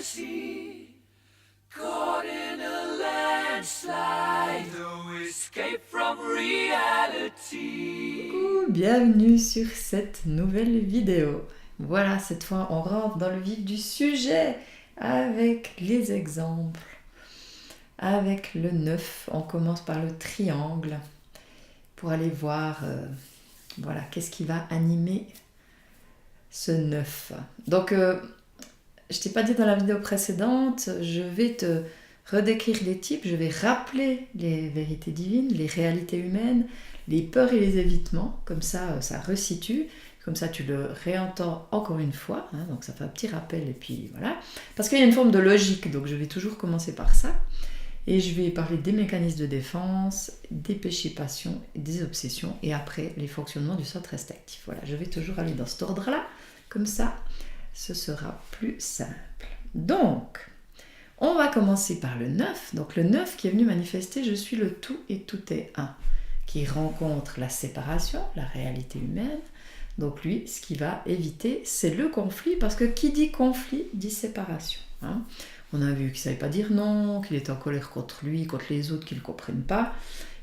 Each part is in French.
sea, caught in a landslide, no escape from reality. Coucou, bienvenue sur cette nouvelle vidéo. Voilà, cette fois on rentre dans le vif du sujet avec les exemples. Avec le 9, on commence par le triangle pour aller voir voilà, qu'est-ce qui va animer ce 9. Donc, je t'ai pas dit dans la vidéo précédente, je vais te redécrire les types, je vais rappeler les vérités divines, les réalités humaines, les peurs et les évitements, comme ça, ça resitue, comme ça tu le réentends encore une fois, hein, donc ça fait un petit rappel et puis voilà. Parce qu'il y a une forme de logique, donc je vais toujours commencer par ça. Et je vais parler des mécanismes de défense, des péchés passions, des obsessions, et après les fonctionnements du centre actif. Voilà, je vais toujours aller dans cet ordre-là, comme ça, ce sera plus simple. Donc, on va commencer par le 9. Donc le 9 qui est venu manifester « Je suis le tout et tout est un », qui rencontre la séparation, la réalité humaine. Donc lui, ce qu'il va éviter, c'est le conflit, parce que qui dit conflit, dit séparation. Hein. On a vu qu'il ne savait pas dire non, qu'il était en colère contre lui, contre les autres qui ne le comprennent pas,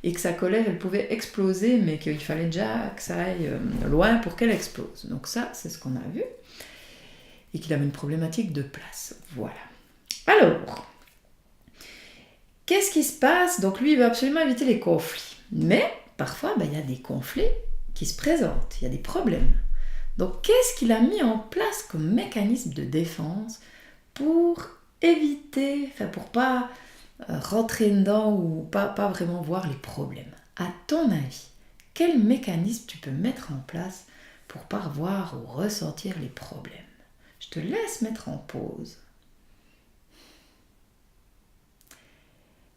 et que sa colère, elle pouvait exploser, mais qu'il fallait déjà que ça aille loin pour qu'elle explose. Donc ça, c'est ce qu'on a vu. Et qu'il avait une problématique de place. Voilà. Alors, qu'est-ce qui se passe? Donc lui, il veut absolument éviter les conflits. Mais, parfois, il y a des conflits qui se présentent, il y a des problèmes. Donc, qu'est-ce qu'il a mis en place comme mécanisme de défense pour éviter, pour pas rentrer dedans ou pas vraiment voir les problèmes? À ton avis, quel mécanisme tu peux mettre en place pour pas voir ou ressentir les problèmes? Je te laisse mettre en pause.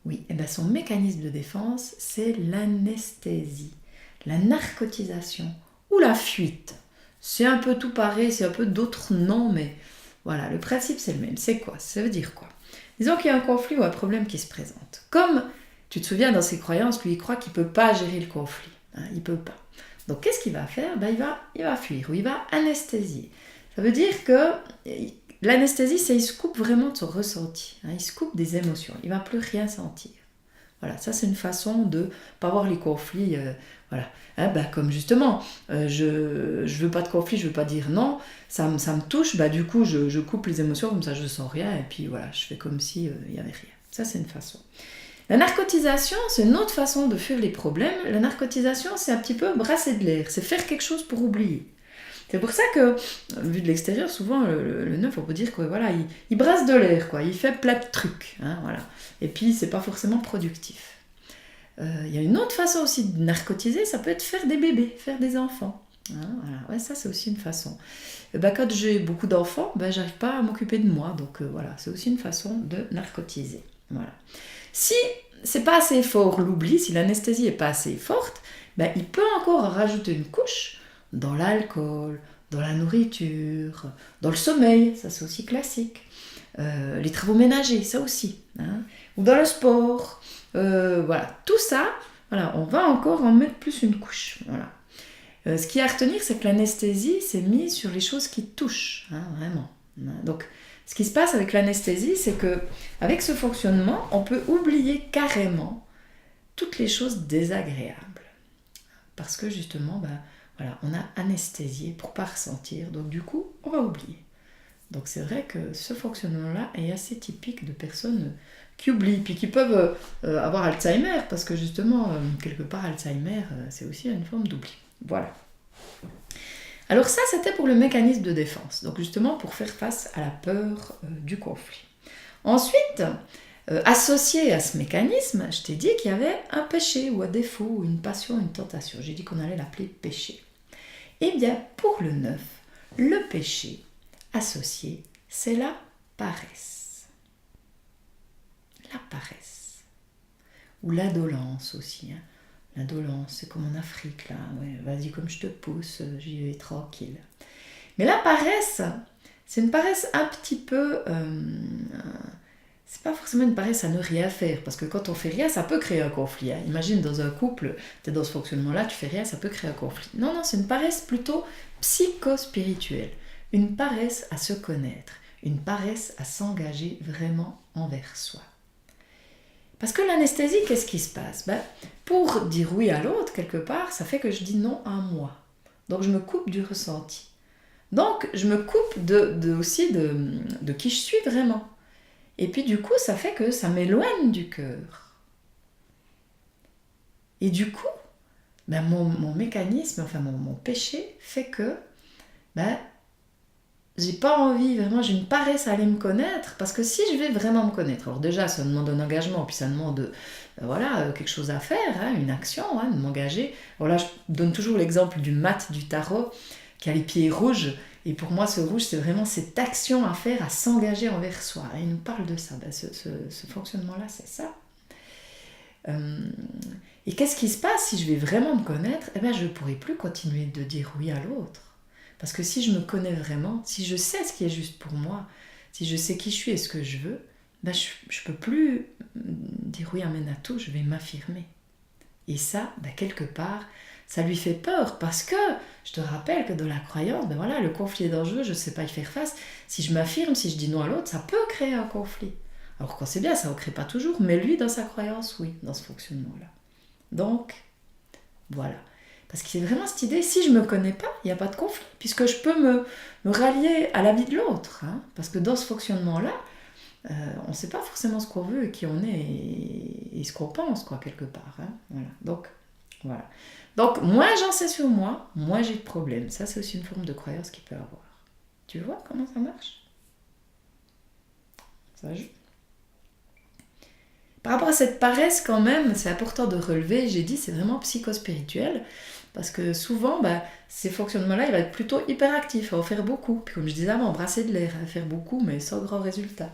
Oui, son mécanisme de défense, c'est l'anesthésie, la narcotisation ou la fuite. C'est un peu tout pareil, c'est un peu d'autres noms, mais voilà, le principe c'est le même. C'est quoi? Ça veut dire quoi? Disons qu'il y a un conflit ou un problème qui se présente. Comme, tu te souviens, dans ses croyances, lui, il croit qu'il ne peut pas gérer le conflit. Hein, il ne peut pas. Donc, qu'est-ce qu'il va faire? Il va fuir ou il va anesthésier. Ça veut dire que l'anesthésie, c'est il se coupe vraiment de son ressenti. Hein, il se coupe des émotions. Il ne va plus rien sentir. Voilà, ça c'est une façon de ne pas voir les conflits. Voilà. Hein, comme justement, je veux pas de conflit, je veux pas dire non, ça me touche, du coup je coupe les émotions, comme ça je sens rien, et puis voilà, je fais comme si il y avait rien. Ça c'est une façon. La narcotisation, c'est une autre façon de fuir les problèmes. La narcotisation, c'est un petit peu brasser de l'air, c'est faire quelque chose pour oublier. C'est pour ça que, vu de l'extérieur, souvent, le 9, on peut dire qu'il voilà, il brasse de l'air, quoi. Il fait plein de trucs. Hein, voilà. Et puis, c'est pas forcément productif. Y a une autre façon aussi de narcotiser, ça peut être faire des bébés, faire des enfants. Hein, voilà. Ouais, ça, c'est aussi une façon. Quand j'ai beaucoup d'enfants, j'arrive pas à m'occuper de moi. Donc, voilà, c'est aussi une façon de narcotiser. Voilà. Si c'est pas assez fort l'oubli, si l'anesthésie est pas assez forte, il peut encore rajouter une couche dans l'alcool, dans la nourriture, dans le sommeil, ça c'est aussi classique. Les travaux ménagers, ça aussi. Hein, ou dans le sport. Voilà, tout ça, voilà, on va encore en mettre plus une couche. Voilà. Ce qu'il y a à retenir, c'est que l'anesthésie s'est mise sur les choses qui touchent, hein, vraiment. Donc, ce qui se passe avec l'anesthésie, c'est que avec ce fonctionnement, on peut oublier carrément toutes les choses désagréables. Parce que justement, voilà, on a anesthésié pour ne pas ressentir, donc du coup, on va oublier. Donc c'est vrai que ce fonctionnement-là est assez typique de personnes qui oublient, puis qui peuvent avoir Alzheimer, parce que justement, quelque part, Alzheimer, c'est aussi une forme d'oubli. Voilà. Alors ça, c'était pour le mécanisme de défense, donc justement pour faire face à la peur du conflit. Ensuite, associé à ce mécanisme, je t'ai dit qu'il y avait un péché ou un défaut, ou une passion, une tentation. J'ai dit qu'on allait l'appeler péché. Eh bien, pour le 9, le péché associé, c'est la paresse. La paresse. Ou l'indolence aussi. Hein. L'indolence, c'est comme en Afrique, là. Ouais, vas-y, comme je te pousse, j'y vais tranquille. Mais la paresse, c'est une paresse un petit peu... c'est pas forcément une paresse à ne rien faire, parce que quand on fait rien, ça peut créer un conflit. Hein. Imagine dans un couple, tu es dans ce fonctionnement-là, tu fais rien, ça peut créer un conflit. Non, c'est une paresse plutôt psychospirituelle, une paresse à se connaître, une paresse à s'engager vraiment envers soi. Parce que l'anesthésie, qu'est-ce qui se passe? Pour dire oui à l'autre, quelque part, ça fait que je dis non à moi. Donc je me coupe du ressenti. Donc je me coupe aussi de qui je suis vraiment. Et puis du coup, ça fait que ça m'éloigne du cœur. Et du coup, mon mécanisme, enfin mon péché fait que j'ai pas envie, vraiment, j'ai une paresse à aller me connaître, parce que si je vais vraiment me connaître, alors déjà ça demande un engagement, puis ça demande quelque chose à faire, une action, de m'engager. Alors là, je donne toujours l'exemple du mat du tarot qui a les pieds rouges, et pour moi ce rouge c'est vraiment cette action à faire, à s'engager envers soi. Il nous parle de ça, ce fonctionnement-là c'est ça. Et qu'est-ce qui se passe si je vais vraiment me connaître? Je ne pourrai plus continuer de dire oui à l'autre. Parce que si je me connais vraiment, si je sais ce qui est juste pour moi, si je sais qui je suis et ce que je veux, je ne peux plus dire oui amène à tout, je vais m'affirmer. Et ça, quelque part, ça lui fait peur, parce que je te rappelle que dans la croyance, le conflit est dangereux, je ne sais pas y faire face. Si je m'affirme, si je dis non à l'autre, ça peut créer un conflit. Alors quand c'est bien, ça ne crée pas toujours, mais lui, dans sa croyance, oui, dans ce fonctionnement-là. Donc, voilà. Parce qu'il y a vraiment cette idée, si je ne me connais pas, il n'y a pas de conflit, puisque je peux me rallier à la vie de l'autre. Parce que dans ce fonctionnement-là, on ne sait pas forcément ce qu'on veut, qui on est et ce qu'on pense, quelque part. Voilà. Donc, voilà. Donc, moins j'en sais sur moi, moins j'ai de problèmes. Ça, c'est aussi une forme de croyance qu'il peut avoir. Tu vois comment ça marche? Ça joue. Par rapport à cette paresse, quand même, c'est important de relever, j'ai dit, c'est vraiment psychospirituel, parce que souvent, ces fonctionnements-là, il va être plutôt hyperactif, il va faire beaucoup. Puis comme je disais avant, brasser de l'air, faire beaucoup, mais sans grand résultat.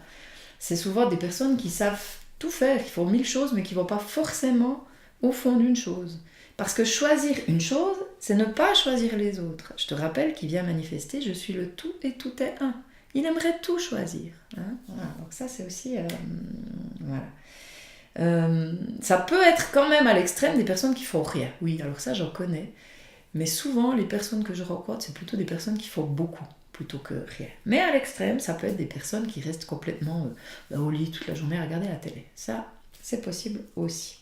C'est souvent des personnes qui savent tout faire, qui font 1000 choses, mais qui ne vont pas forcément au fond d'une chose. Parce que choisir une chose, c'est ne pas choisir les autres. Je te rappelle qu'il vient manifester, je suis le tout et tout est un. Il aimerait tout choisir. Voilà. Donc ça, c'est aussi... ça peut être quand même à l'extrême des personnes qui font rien. Oui, alors ça, j'en connais. Mais souvent, les personnes que je rencontre, c'est plutôt des personnes qui font beaucoup, plutôt que rien. Mais à l'extrême, ça peut être des personnes qui restent complètement au lit toute la journée à regarder la télé. Ça, c'est possible aussi.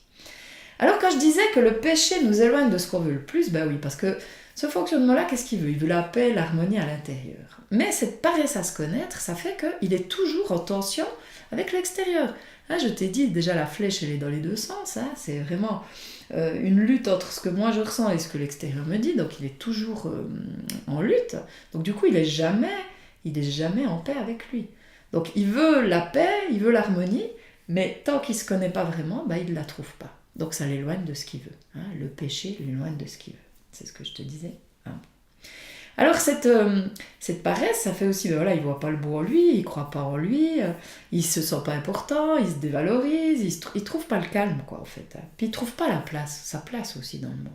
Alors quand je disais que le péché nous éloigne de ce qu'on veut le plus, oui, parce que ce fonctionnement-là, qu'est-ce qu'il veut? Il veut la paix, l'harmonie à l'intérieur. Mais cette paresse à se connaître, ça fait qu'il est toujours en tension avec l'extérieur. Je t'ai dit, déjà la flèche, elle est dans les deux sens. C'est vraiment une lutte entre ce que moi je ressens et ce que l'extérieur me dit. Donc il est toujours en lutte. Donc du coup, il est jamais en paix avec lui. Donc il veut la paix, il veut l'harmonie, mais tant qu'il ne se connaît pas vraiment, il ne la trouve pas. Donc ça l'éloigne de ce qu'il veut. Le péché l'éloigne de ce qu'il veut. C'est ce que je te disais. Alors cette paresse, ça fait aussi, il ne voit pas le beau en lui, il ne croit pas en lui, il ne se sent pas important, il se dévalorise, il ne trouve pas le calme, en fait. Puis il ne trouve pas sa place aussi dans le monde.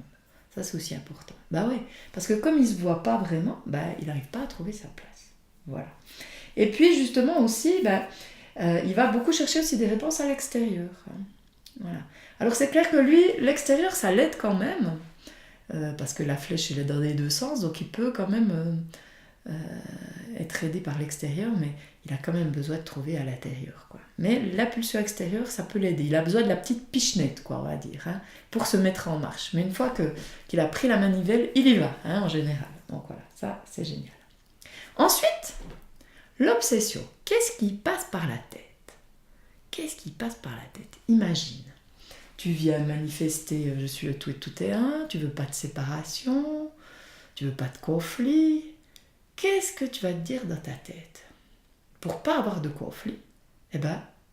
Ça, c'est aussi important. Oui, parce que comme il ne se voit pas vraiment, il n'arrive pas à trouver sa place. Voilà. Et puis justement aussi, il va beaucoup chercher aussi des réponses à l'extérieur. Voilà. Alors c'est clair que lui, l'extérieur, ça l'aide quand même, parce que la flèche, elle est dans les deux sens, donc il peut quand même être aidé par l'extérieur, mais il a quand même besoin de trouver à l'intérieur. Mais la pulsion extérieure, ça peut l'aider. Il a besoin de la petite pichenette, on va dire, pour se mettre en marche. Mais une fois qu'il a pris la manivelle, il y va, en général. Donc voilà, ça, c'est génial. Ensuite, l'obsession. Qu'est-ce qui passe par la tête? Qu'est-ce qui passe par la tête? Imagine. Tu viens manifester, je suis le tout et tout est un, tu veux pas de séparation, tu veux pas de conflit. Qu'est-ce que tu vas te dire dans ta tête? Pour pas avoir de conflit,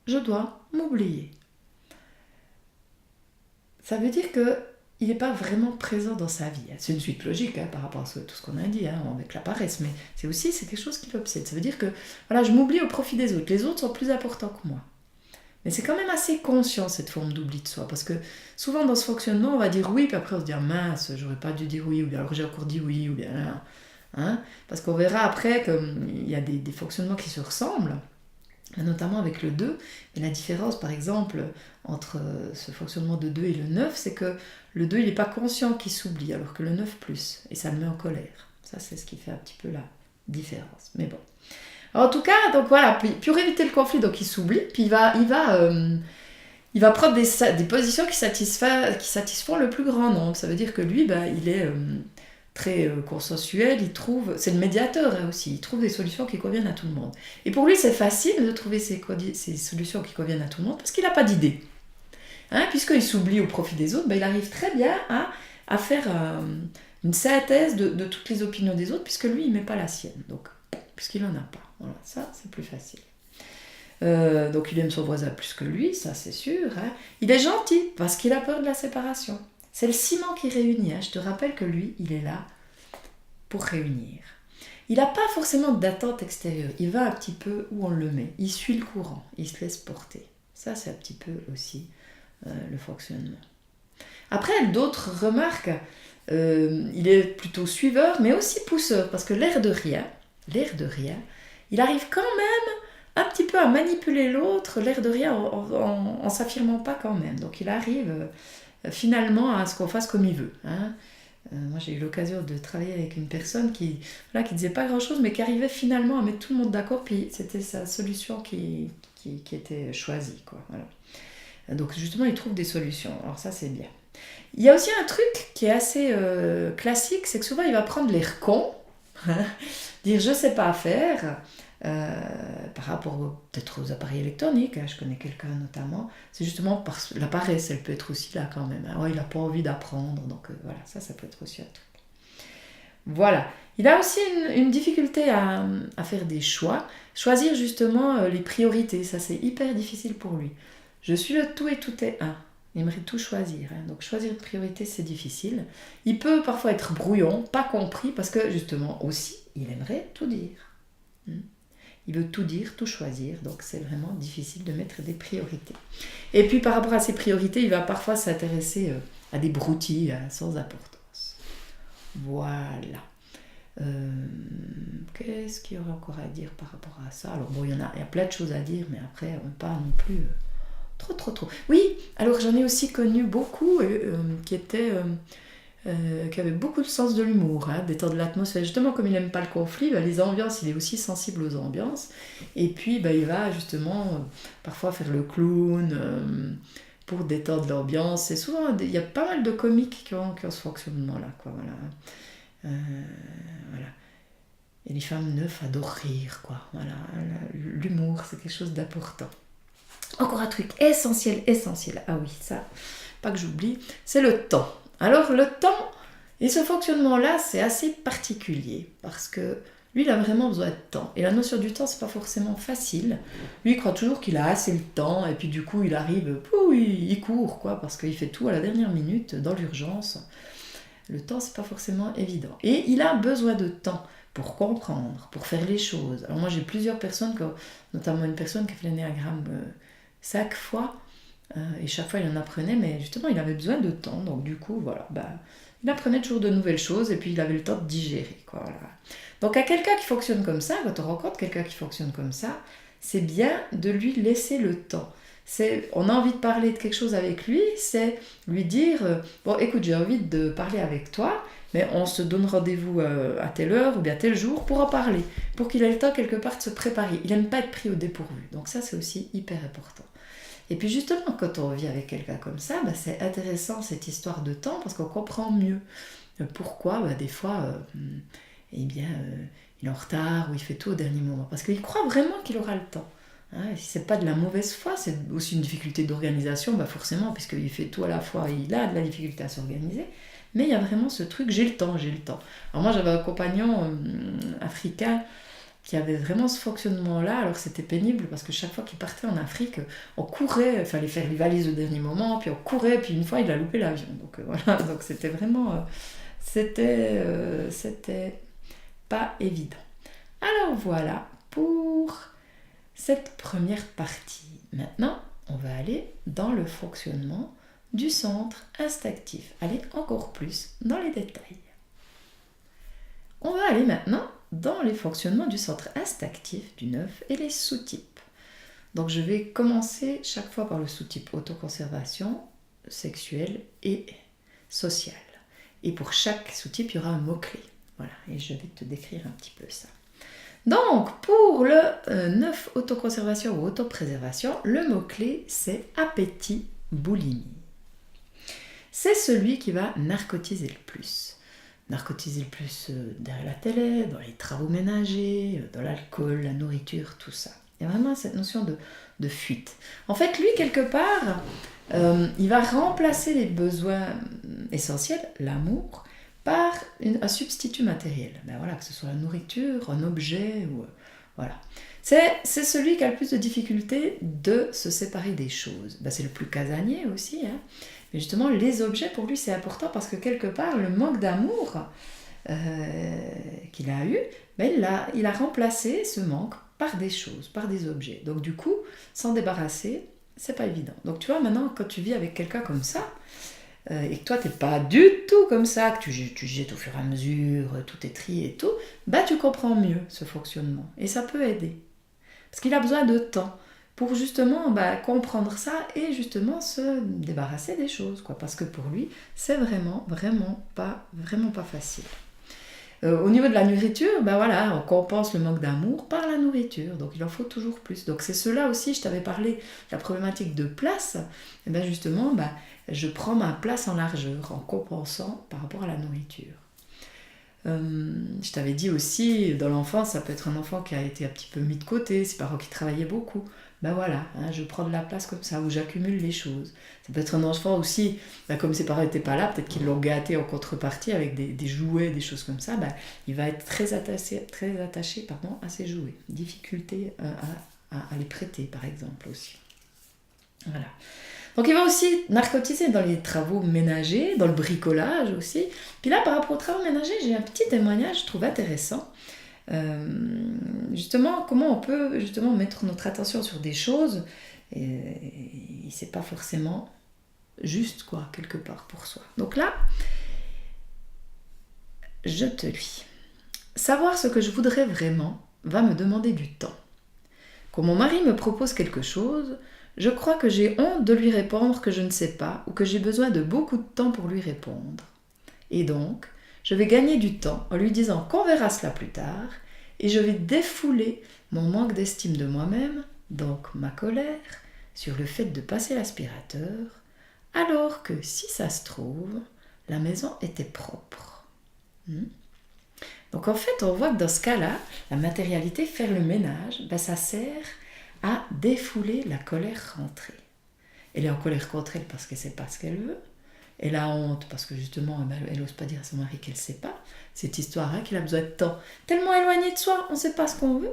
je dois m'oublier. Ça veut dire qu'il n'est pas vraiment présent dans sa vie. C'est une suite logique par rapport à tout ce qu'on a dit, avec la paresse, mais c'est quelque chose qui l'obsède. Ça veut dire que je m'oublie au profit des autres. Les autres sont plus importants que moi. Mais c'est quand même assez conscient, cette forme d'oubli de soi, parce que souvent dans ce fonctionnement, on va dire oui, puis après on se dit mince, j'aurais pas dû dire oui, ou bien alors j'ai encore dit oui, ou bien parce qu'on verra après qu'il y a des fonctionnements qui se ressemblent, notamment avec le 2, mais la différence par exemple entre ce fonctionnement de 2 et le 9, c'est que le 2 il n'est pas conscient qu'il s'oublie, alors que le 9 plus, et ça le met en colère. Ça c'est ce qui fait un petit peu la différence, mais bon. En tout cas, donc voilà, puis pour éviter le conflit, donc il s'oublie, puis il va prendre des positions qui satisfont le plus grand nombre. Ça veut dire que lui, il est très consensuel, c'est le médiateur aussi, il trouve des solutions qui conviennent à tout le monde. Et pour lui, c'est facile de trouver ces solutions qui conviennent à tout le monde parce qu'il n'a pas d'idée. Hein, puisqu'il s'oublie au profit des autres, il arrive très bien à faire une synthèse de toutes les opinions des autres, puisque lui, il ne met pas la sienne, donc, puisqu'il n'en a pas. Voilà, ça, c'est plus facile. Donc il aime son voisin plus que lui, ça c'est sûr. Hein. Il est gentil parce qu'il a peur de la séparation. C'est le ciment qui réunit. Hein. Je te rappelle que lui, il est là pour réunir. Il n'a pas forcément d'attente extérieure. Il va un petit peu où on le met. Il suit le courant. Il se laisse porter. Ça, c'est un petit peu aussi le fonctionnement. Après, d'autres remarques. Il est plutôt suiveur, mais aussi pousseur. Parce que l'air de rien, il arrive quand même un petit peu à manipuler l'autre, l'air de rien, en s'affirmant pas quand même. Donc il arrive finalement à ce qu'on fasse comme il veut. Hein. Moi j'ai eu l'occasion de travailler avec une personne qui disait pas grand chose, mais qui arrivait finalement à mettre tout le monde d'accord, puis c'était sa solution qui était choisie. Quoi. Voilà. Donc justement il trouve des solutions, alors ça c'est bien. Il y a aussi un truc qui est assez classique, c'est que souvent il va prendre l'air con, dire je sais pas faire, par rapport peut-être aux appareils électroniques, hein, je connais quelqu'un notamment, c'est justement parce que la paresse, elle peut être aussi là quand même. Hein. Ouais, il n'a pas envie d'apprendre, donc voilà, ça peut être aussi un truc. Voilà. Il a aussi une difficulté à faire des choix, choisir justement les priorités, ça c'est hyper difficile pour lui. Je suis le tout et tout est un. Il aimerait tout choisir, hein. Donc choisir une priorité c'est difficile. Il peut parfois être brouillon, pas compris, parce que justement aussi, il aimerait tout dire. Il veut tout dire, tout choisir, donc c'est vraiment difficile de mettre des priorités. Et puis par rapport à ces priorités, il va parfois s'intéresser à des broutilles sans importance. Voilà. Qu'est-ce qu'il y aurait encore à dire par rapport à ça? Alors bon, il y a plein de choses à dire, mais après, on parle non plus trop. Oui, alors j'en ai aussi connu beaucoup qui avait beaucoup de sens de l'humour, hein, détendre l'atmosphère. Justement, comme il n'aime pas le conflit, les ambiances, il est aussi sensible aux ambiances. Et puis, il va justement parfois faire le clown pour détendre l'ambiance. C'est souvent, il y a pas mal de comiques qui ont ce fonctionnement-là. Quoi, voilà. Voilà. Et les femmes neufs adorent rire. Quoi, voilà. L'humour, c'est quelque chose d'important. Encore un truc essentiel. Ah oui, ça, pas que j'oublie, c'est le temps. Alors le temps, et ce fonctionnement-là, c'est assez particulier, parce que lui, il a vraiment besoin de temps. Et la notion du temps, c'est pas forcément facile. Lui, il croit toujours qu'il a assez le temps, et puis du coup, il arrive, il court, quoi, parce qu'il fait tout à la dernière minute, dans l'urgence. Le temps, c'est pas forcément évident. Et il a besoin de temps pour comprendre, pour faire les choses. Alors moi, j'ai plusieurs personnes, notamment une personne qui a fait l'énéagramme 5 fois, et chaque fois il en apprenait, mais justement il avait besoin de temps, donc du coup voilà, il apprenait toujours de nouvelles choses et puis il avait le temps de digérer, quoi, voilà. Donc à quelqu'un qui fonctionne comme ça, quand on rencontre quelqu'un qui fonctionne comme ça, c'est bien de lui laisser le temps. On a envie de parler de quelque chose avec lui, c'est lui dire bon écoute, j'ai envie de parler avec toi, mais on se donne rendez-vous à telle heure ou bien tel jour pour en parler, pour qu'il ait le temps quelque part de se préparer. Il n'aime pas être pris au dépourvu, donc ça c'est aussi hyper important. Et puis justement, quand on vit avec quelqu'un comme ça, c'est intéressant cette histoire de temps parce qu'on comprend mieux pourquoi des fois il est en retard ou il fait tout au dernier moment. Parce qu'il croit vraiment qu'il aura le temps. Hein, et si c'est pas de la mauvaise foi, c'est aussi une difficulté d'organisation, forcément, puisqu'il fait tout à la fois, il a de la difficulté à s'organiser. Mais il y a vraiment ce truc, j'ai le temps. Alors moi j'avais un compagnon africain qui avait vraiment ce fonctionnement-là. Alors c'était pénible parce que chaque fois qu'il partait en Afrique, on courait, il fallait faire les valises au dernier moment, puis on courait, puis une fois il a loupé l'avion. Donc voilà, donc c'était vraiment, c'était pas évident. Alors voilà pour cette première partie. Maintenant, on va aller dans le fonctionnement du centre instinctif. Aller encore plus dans les détails. On va aller maintenant dans les fonctionnements du centre instinctif du 9 et les sous-types. Donc je vais commencer chaque fois par le sous-type autoconservation, sexuelle et sociale. Et pour chaque sous-type, il y aura un mot-clé. Voilà, et je vais te décrire un petit peu ça. Donc, pour le 9 autoconservation ou autopréservation, le mot-clé, c'est appétit, boulimie. C'est celui qui va narcotiser le plus. Narcotiser le plus derrière la télé, dans les travaux ménagers, dans l'alcool, la nourriture, tout ça. Il y a vraiment cette notion de fuite. En fait, lui, quelque part, il va remplacer les besoins essentiels, l'amour, par un substitut matériel. Ben voilà, que ce soit la nourriture, un objet, ou voilà. C'est celui qui a le plus de difficultés de se séparer des choses. Ben, c'est le plus casanier aussi, hein. Mais justement, les objets, pour lui, c'est important parce que quelque part, le manque d'amour qu'il a eu, ben, il a remplacé ce manque par des choses, par des objets. Donc du coup, s'en débarrasser, c'est pas évident. Donc tu vois, maintenant, quand tu vis avec quelqu'un comme ça, et que toi, t'es pas du tout comme ça, que tu jettes au fur et à mesure, tout est trié et tout, bah tu comprends mieux ce fonctionnement. Et ça peut aider. Parce qu'il a besoin de temps pour justement comprendre ça et justement se débarrasser des choses, quoi. Parce que pour lui, c'est vraiment pas facile. Au niveau de la nourriture, voilà, on compense le manque d'amour par la nourriture, donc il en faut toujours plus. Donc c'est cela aussi, je t'avais parlé de la problématique de place, et bien justement, je prends ma place en largeur, en compensant par rapport à la nourriture. Je t'avais dit aussi, dans l'enfance, ça peut être un enfant qui a été un petit peu mis de côté, ses parents qui travaillaient beaucoup. Voilà, hein, je prends de la place comme ça, où j'accumule les choses. Ça peut être un enfant aussi, comme ses parents n'étaient pas là, peut-être qu'ils l'ont gâté en contrepartie avec des jouets, des choses comme ça, il va être très attaché à ses jouets. Difficulté à les prêter, par exemple, aussi. Voilà. Donc il va aussi narcotiser dans les travaux ménagers, dans le bricolage aussi. Puis là, par rapport aux travaux ménagers, j'ai un petit témoignage, je trouve intéressant. Justement, comment on peut justement mettre notre attention sur des choses et c'est pas forcément juste, quoi, quelque part pour soi. Donc là, je te lis. Savoir ce que je voudrais vraiment va me demander du temps. Quand mon mari me propose quelque chose, je crois que j'ai honte de lui répondre que je ne sais pas ou que j'ai besoin de beaucoup de temps pour lui répondre. Et donc, je vais gagner du temps en lui disant qu'on verra cela plus tard et je vais défouler mon manque d'estime de moi-même, donc ma colère, sur le fait de passer l'aspirateur, alors que si ça se trouve, la maison était propre. Donc en fait, on voit que dans ce cas-là, la matérialité, faire le ménage, ça sert à défouler la colère rentrée. Elle est en colère contre elle parce qu'elle ne sait pas ce qu'elle veut. Elle a honte parce que justement, elle n'ose pas dire à son mari qu'elle ne sait pas. Cette histoire-là, qu'il a besoin de temps tellement éloigné de soi, on ne sait pas ce qu'on veut.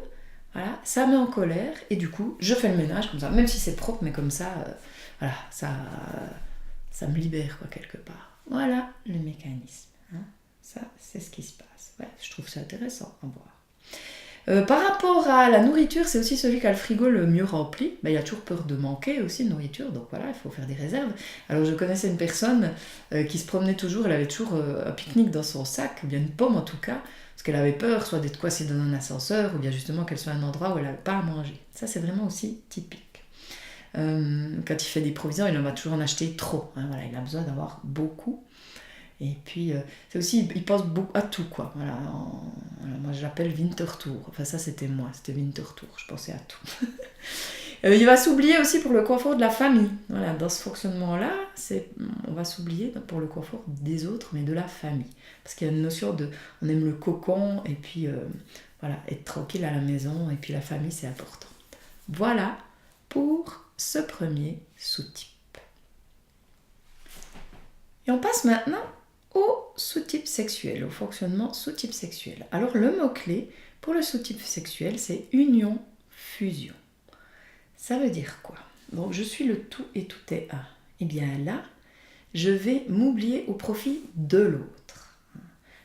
Voilà, ça met en colère et du coup, je fais le ménage comme ça, même si c'est propre, mais comme ça, voilà, ça me libère, quoi, quelque part. Voilà le mécanisme. Hein. Ça, c'est ce qui se passe. Ouais, je trouve ça intéressant à voir. Par rapport à la nourriture, c'est aussi celui qui a le frigo le mieux rempli. Il a toujours peur de manquer aussi de nourriture, donc voilà, il faut faire des réserves. Alors je connaissais une personne qui se promenait toujours, elle avait toujours un pique-nique dans son sac, ou bien une pomme en tout cas, parce qu'elle avait peur soit d'être coincée dans un ascenseur, ou bien justement qu'elle soit à un endroit où elle n'avait pas à manger. Ça c'est vraiment aussi typique. Quand il fait des provisions, il en va toujours en acheter trop. Hein, voilà, il a besoin d'avoir beaucoup. Et puis, c'est aussi, il pense beaucoup à tout, quoi. Voilà, moi, je l'appelle Winterthur. Enfin, ça, c'était moi, c'était Winterthur. Je pensais à tout. Il va s'oublier aussi pour le confort de la famille. Voilà, dans ce fonctionnement-là, on va s'oublier pour le confort des autres, mais de la famille. Parce qu'il y a une notion de... On aime le cocon, et puis, voilà, être tranquille à la maison, et puis la famille, c'est important. Voilà pour ce premier sous-type. Et on passe maintenant au sous-type sexuel, au fonctionnement sous-type sexuel. Alors le mot-clé pour le sous-type sexuel, c'est union-fusion. Ça veut dire quoi? Donc je suis le tout et tout est un. Et bien là, je vais m'oublier au profit de l'autre.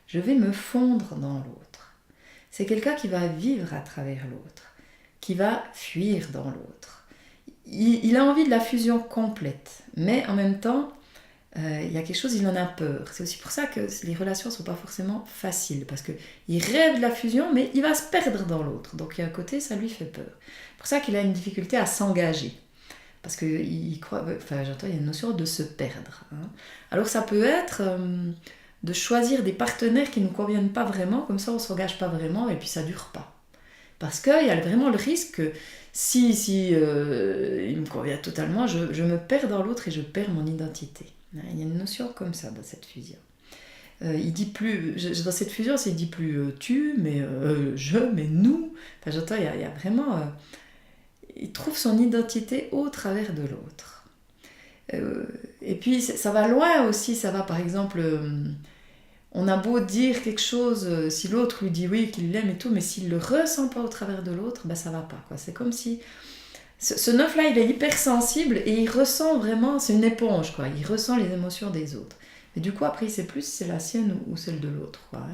Je vais me fondre dans l'autre. C'est quelqu'un qui va vivre à travers l'autre, qui va fuir dans l'autre. Il a envie de la fusion complète, mais en même temps, il y a quelque chose, il en a peur. C'est aussi pour ça que les relations ne sont pas forcément faciles, parce qu'il rêve de la fusion, mais il va se perdre dans l'autre. Donc il y a un côté, ça lui fait peur. C'est pour ça qu'il a une difficulté à s'engager, parce qu'il croit, j'entends, il y a une notion de se perdre. Hein. Alors ça peut être de choisir des partenaires qui ne nous conviennent pas vraiment, comme ça on ne s'engage pas vraiment, et puis ça ne dure pas. Parce qu'il y a vraiment le risque que si il me convient totalement, je me perds dans l'autre et je perds mon identité. Il y a une notion comme ça dans cette fusion. Il dit plus, dans cette fusion, il dit plus tu, mais je, mais nous. Enfin, j'entends, il y a vraiment... il trouve son identité au travers de l'autre. Et puis, ça va loin aussi, ça va par exemple... on a beau dire quelque chose, si l'autre lui dit oui, qu'il l'aime et tout, mais s'il ne le ressent pas au travers de l'autre, ben ça va pas, quoi. C'est comme si... Ce neuf-là, il est hypersensible et il ressent vraiment... C'est une éponge, quoi. Il ressent les émotions des autres. Et du coup, après, il sait plus si c'est la sienne ou celle de l'autre, quoi.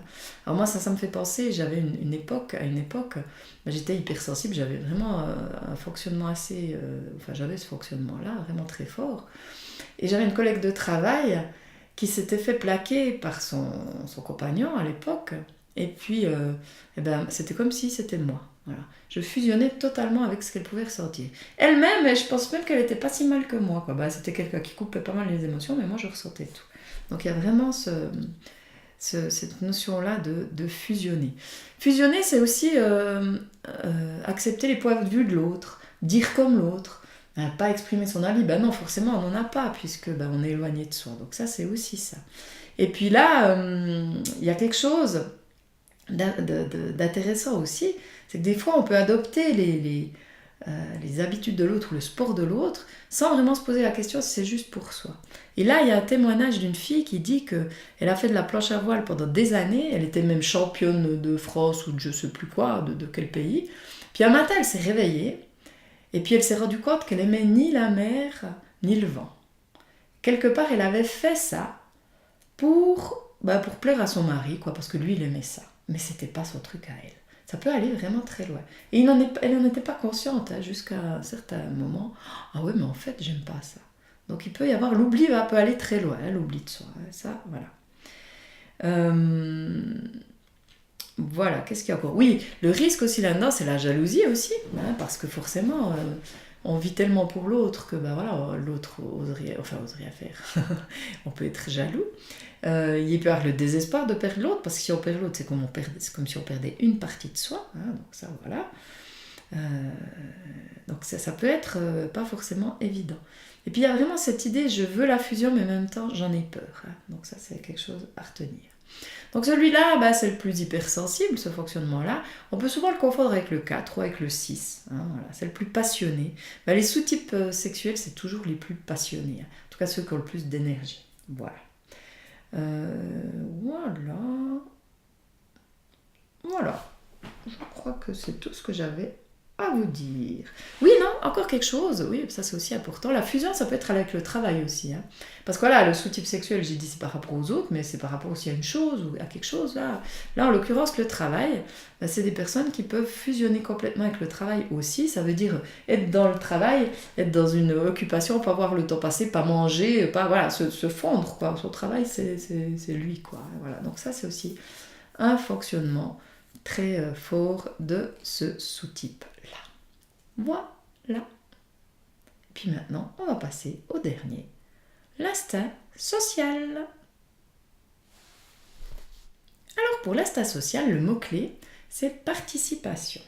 Alors moi, ça me fait penser, j'avais une époque, ben, j'étais hypersensible, j'avais vraiment un fonctionnement assez... enfin, j'avais ce fonctionnement-là, vraiment très fort. Et j'avais une collègue de travail qui s'était fait plaquer par son compagnon à l'époque. Et puis, eh ben, c'était comme si c'était moi. Voilà. Je fusionnais totalement avec ce qu'elle pouvait ressentir. Elle-même, je pense même qu'elle n'était pas si mal que moi, quoi. Bah, c'était quelqu'un qui coupait pas mal les émotions, mais moi, je ressentais tout. Donc, il y a vraiment cette notion-là de fusionner. Fusionner, c'est aussi accepter les points de vue de l'autre, dire comme l'autre, pas exprimer son avis. Ben non, forcément, on n'en a pas, puisque on est éloigné de soi. Donc ça, c'est aussi ça. Et puis là, il y a quelque chose d'intéressant aussi, c'est que des fois, on peut adopter les habitudes de l'autre ou le sport de l'autre sans vraiment se poser la question si c'est juste pour soi. Et là, il y a un témoignage d'une fille qui dit qu'elle a fait de la planche à voile pendant des années, elle était même championne de France ou de je sais plus quoi, de quel pays. Puis un matin, elle s'est réveillée et puis elle s'est rendue compte qu'elle aimait ni la mer ni le vent. Quelque part, elle avait fait ça pour plaire à son mari, quoi, parce que lui, il aimait ça. Mais c'était pas son truc à elle. Ça peut aller vraiment très loin. Et elle n'en était pas consciente jusqu'à un certain moment. Ah ouais, mais en fait, j'aime pas ça. Donc il peut y avoir, l'oubli peut aller très loin, l'oubli de soi. Ça, voilà. Voilà, qu'est-ce qu'il y a encore ? Oui, le risque aussi là-dedans, c'est la jalousie aussi, parce que forcément, on vit tellement pour l'autre que l'autre oserait faire. On peut être jaloux. Il peut y avoir le désespoir de perdre l'autre, parce que si on perd l'autre, c'est comme si on perdait une partie de soi. Donc ça, voilà. Donc ça peut être pas forcément évident. Et puis il y a vraiment cette idée, je veux la fusion, mais en même temps, j'en ai peur. Donc ça, c'est quelque chose à retenir. Donc celui-là, c'est le plus hypersensible, ce fonctionnement-là. On peut souvent le confondre avec le 4 ou avec le 6. Voilà, c'est le plus passionné. Les sous-types sexuels, c'est toujours les plus passionnés. En tout cas, ceux qui ont le plus d'énergie. Voilà. Voilà. Je crois que c'est tout ce que j'avais à vous dire. Oui, non, encore quelque chose. Oui, ça c'est aussi important. La fusion, ça peut être avec le travail aussi. Parce que voilà, le sous-type sexuel, j'ai dit, c'est par rapport aux autres, mais c'est par rapport aussi à une chose ou à quelque chose. Là, en l'occurrence, le travail, c'est des personnes qui peuvent fusionner complètement avec le travail aussi. Ça veut dire être dans le travail, être dans une occupation, pas voir le temps passer, pas manger, pas se fondre, quoi. Son travail, c'est lui, quoi. Voilà. Donc ça, c'est aussi un fonctionnement très fort de ce sous-type-là. Voilà. Et puis maintenant, on va passer au dernier, l'instinct social. Alors pour l'instinct social, le mot-clé, c'est participation.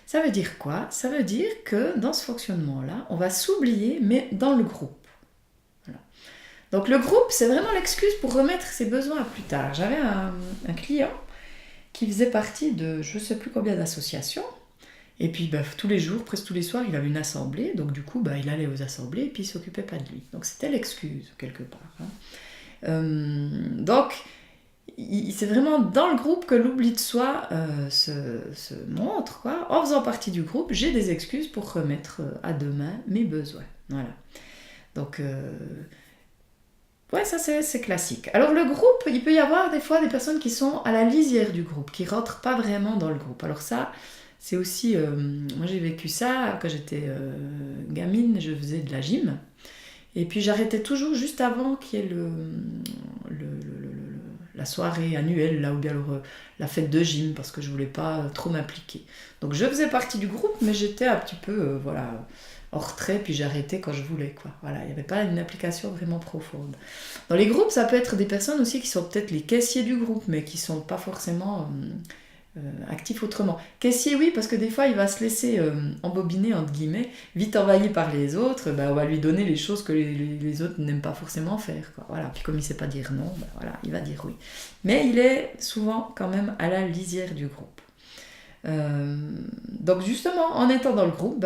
Ça veut dire quoi ? Ça veut dire que dans ce fonctionnement-là, on va s'oublier, mais dans le groupe. Voilà. Donc le groupe, c'est vraiment l'excuse pour remettre ses besoins à plus tard. J'avais un client qui faisait partie de je ne sais plus combien d'associations. Et puis tous les jours, presque tous les soirs, il avait une assemblée. Donc du coup, il allait aux assemblées et puis il ne s'occupait pas de lui. Donc c'était l'excuse, quelque part. Donc, c'est vraiment dans le groupe que l'oubli de soi se montre, quoi. En faisant partie du groupe, j'ai des excuses pour remettre à demain mes besoins. Voilà. Donc... ça c'est classique. Alors le groupe, il peut y avoir des fois des personnes qui sont à la lisière du groupe, qui rentrent pas vraiment dans le groupe. Alors ça, c'est aussi... moi j'ai vécu ça quand j'étais gamine, je faisais de la gym. Et puis j'arrêtais toujours juste avant qu'il y ait la soirée annuelle, là, ou bien la fête de gym, parce que je voulais pas trop m'impliquer. Donc je faisais partie du groupe, mais j'étais un petit peu... en retrait, puis j'arrêtais quand je voulais, quoi. Voilà, il n'y avait pas une application vraiment profonde. Dans les groupes, ça peut être des personnes aussi qui sont peut-être les caissiers du groupe, mais qui ne sont pas forcément actif autrement. Caissier, oui, parce que des fois, il va se laisser embobiner, entre guillemets, vite envahi par les autres, on va lui donner les choses que les autres n'aiment pas forcément faire, quoi. Voilà. Puis comme il ne sait pas dire non, voilà, il va dire oui. Mais il est souvent quand même à la lisière du groupe. Donc justement, en étant dans le groupe,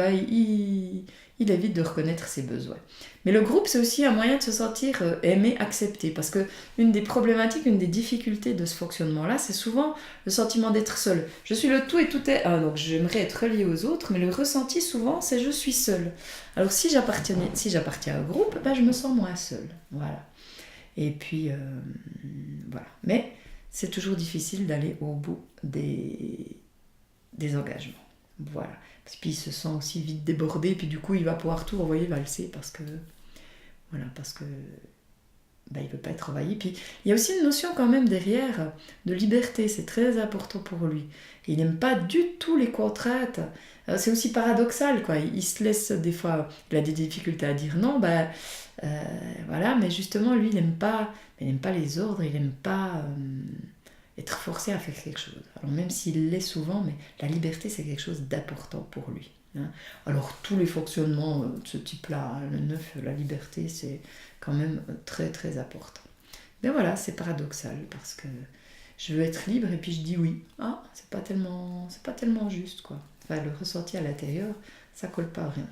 il évite de reconnaître ses besoins. Mais le groupe, c'est aussi un moyen de se sentir aimé, accepté. Parce que une des problématiques, une des difficultés de ce fonctionnement-là, c'est souvent le sentiment d'être seul. Je suis le tout et tout est un, donc j'aimerais être relié aux autres, mais le ressenti souvent, c'est je suis seul. Alors si j'appartiens au groupe, je me sens moins seul. Voilà. Et puis, voilà. Mais c'est toujours difficile d'aller au bout des engagements. Voilà. Puis il se sent aussi vite débordé, puis du coup il va pouvoir tout envoyer valser parce que il veut pas être envahi. Puis il y a aussi une notion quand même derrière de liberté, c'est très important pour lui. Il n'aime pas du tout les contraintes. C'est aussi paradoxal, quoi. Il se laisse des fois, il a des difficultés à dire non, voilà, mais justement lui il n'aime pas les ordres, il n'aime pas être forcé à faire quelque chose. Alors même s'il l'est souvent, mais la liberté c'est quelque chose d'important pour lui. Hein. Alors tous les fonctionnements de ce type-là, le 9, la liberté c'est quand même très très important. Mais voilà, c'est paradoxal parce que je veux être libre et puis je dis oui. Ah, c'est pas tellement juste, quoi. Enfin, le ressenti à l'intérieur, ça colle pas vraiment.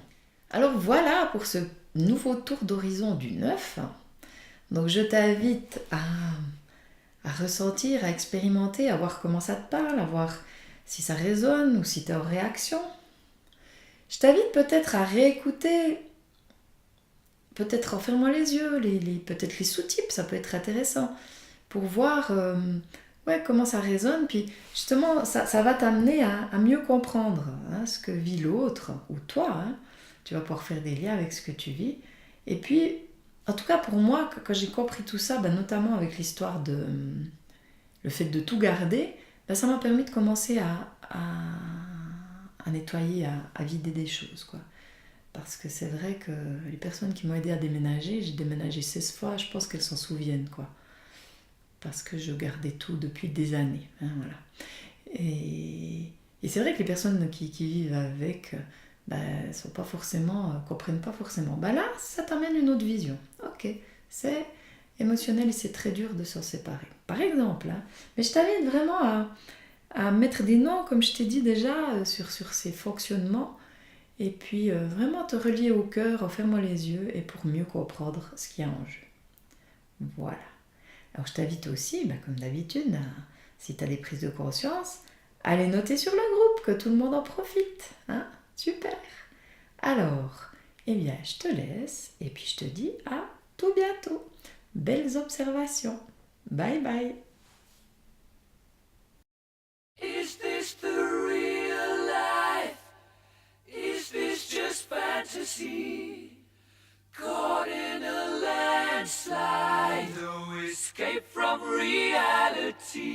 Alors voilà pour ce nouveau tour d'horizon du 9. Donc je t'invite à ressentir, à expérimenter, à voir comment ça te parle, à voir si ça résonne ou si tu es en réaction. Je t'invite peut-être à réécouter, peut-être en fermant les yeux, peut-être les sous-types, ça peut être intéressant, pour voir comment ça résonne. Puis justement, ça va t'amener à mieux comprendre ce que vit l'autre, ou toi. Tu vas pouvoir faire des liens avec ce que tu vis. Et puis, en tout cas pour moi, quand j'ai compris tout ça, notamment avec l'histoire de le fait de tout garder, ça m'a permis de commencer à nettoyer, à vider des choses, quoi. Parce que c'est vrai que les personnes qui m'ont aidé à déménager, j'ai déménagé 16 fois, je pense qu'elles s'en souviennent, quoi. Parce que je gardais tout depuis des années. Voilà. Et c'est vrai que les personnes qui vivent avec sont pas forcément, comprennent pas forcément. Là, ça t'amène une autre vision. Ok, c'est émotionnel et c'est très dur de s'en séparer. Par exemple, mais je t'invite vraiment à mettre des noms, comme je t'ai dit déjà, sur ces fonctionnements, et puis vraiment te relier au cœur en fermant les yeux et pour mieux comprendre ce qu'il y a en jeu. Voilà. Alors je t'invite aussi, comme d'habitude, si tu as des prises de conscience, à les noter sur le groupe, que tout le monde en profite. Super. Alors, je te laisse et puis je te dis à tout bientôt. Belles observations. Bye bye. Is this the real life? Is this just fantasy? Caught in a landslide, no escape from reality.